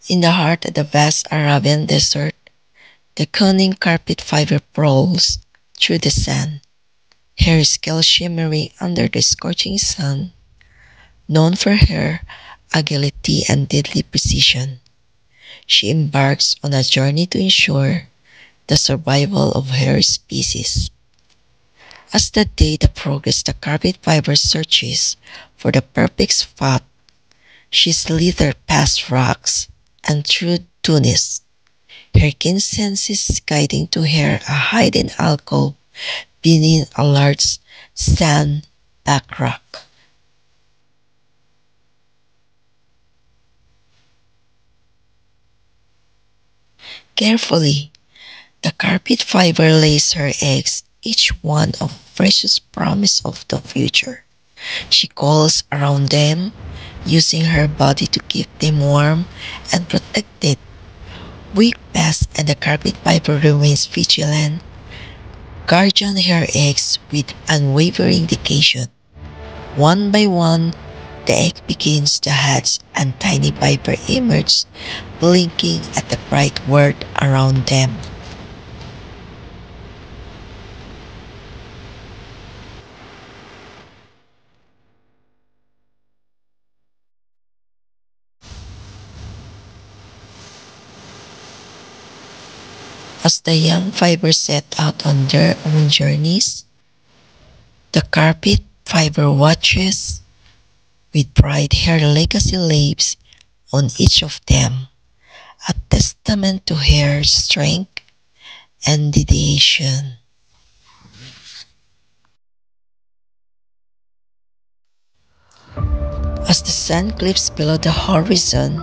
In the heart of the vast Arabian desert, the cunning carpet fiber prowls through the sand, her scales shimmering under the scorching sun. Known for her agility and deadly precision, she embarks on a journey to ensure the survival of her species. As the data progresses, the carpet fiber searches for the perfect spot. She slithered past rocks and through tunnels, her keen senses guiding to her a hidden alcove beneath a large sand-backed rock. Carefully, the carpet fiber lays her eggs, each one a precious promise of the future. She coils around them, using her body to keep them warm and protected. Week pass and the carpet fiber remains vigilant, guarding her eggs with unwavering dedication. One by one, the egg begins to hatch and tiny viper emerge, blinking at the bright world around them. As the young fibers set out on their own journeys, the carpet fiber watches with pride her legacy lives on each of them, a testament to her strength and dedication. As the sun clips below the horizon,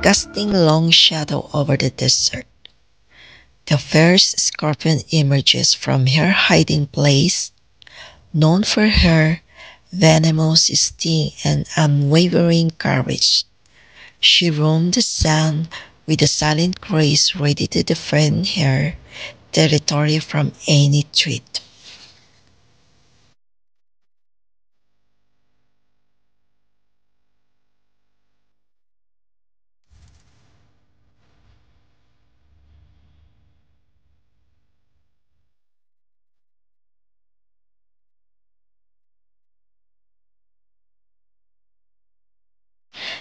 casting long shadow over the desert, the first scorpion emerges from her hiding place, known for her venomous sting and unwavering courage. She roamed the sand with a silent grace ready to defend her territory from any threat.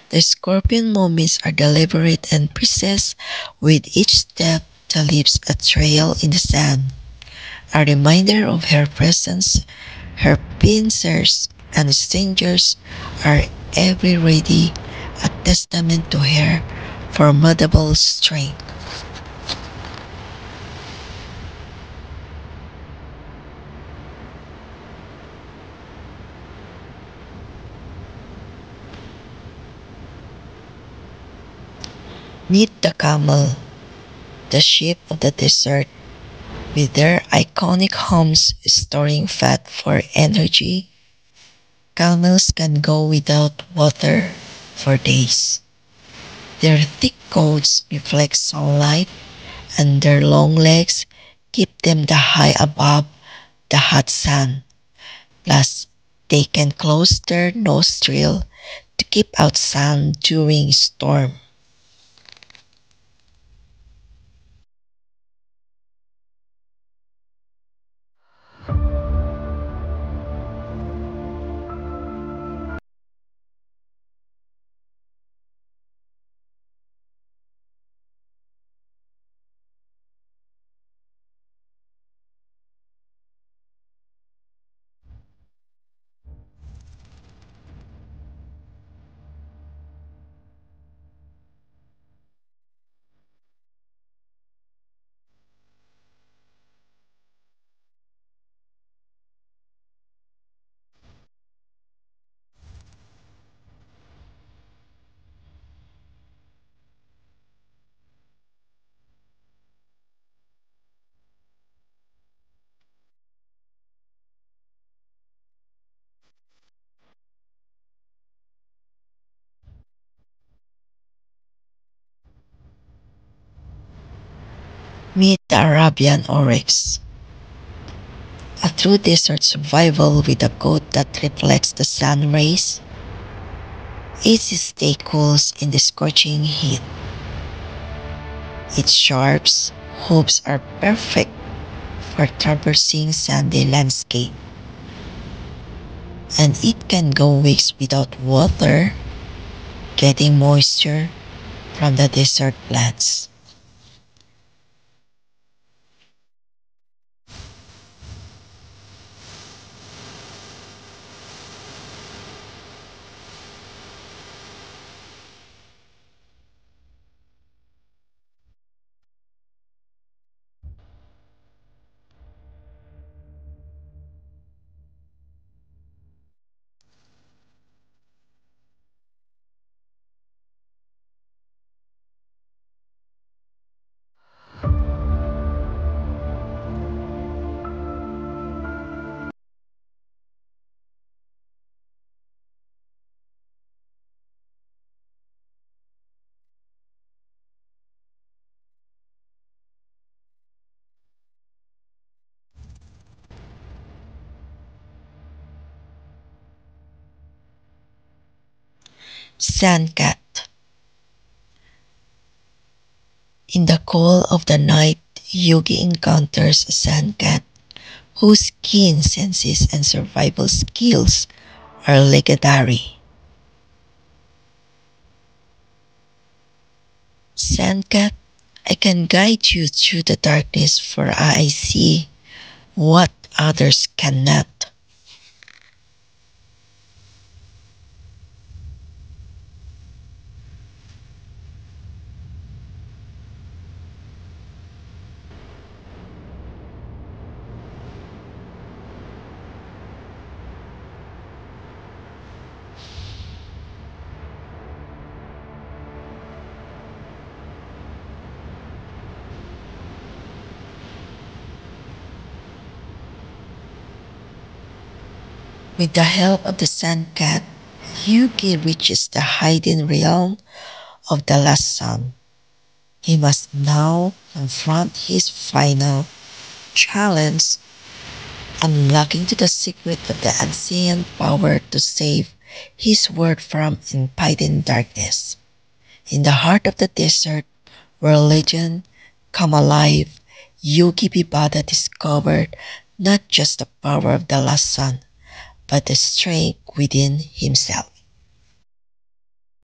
The scorpion movements are deliberate and precise, with each step that leaves a trail in the sand, a reminder of her presence. Her pincers and stingers are ever ready, a testament to her formidable strength. Meet the camel, the sheep of the desert, with their iconic humps storing fat for energy. Camels can go without water for days. Their thick coats reflect sunlight, and their long legs keep them high above the hot sun. Plus, they can close their nostril to keep out sand during storm. Meet the Arabian oryx, a true desert survival with a coat that reflects the sun rays. Its stay cools in the scorching heat. Its sharp hooves are perfect for traversing sandy landscape, and it can go weeks without water, getting moisture from the desert plants. Sandcat. In the cool of the night, Yugi encounters a sandcat whose keen senses and survival skills are legendary. Sandcat, I can guide you through the darkness, for I see what others cannot. With the help of the Sandcat, Yugi reaches the hidden realm of the last sun. He must now confront his final challenge, unlocking to the secret of the ancient power to save his world from impending darkness. In the heart of the desert, where legend come alive, Yugi Bibata discovered not just the power of the last sun, but the strength within himself.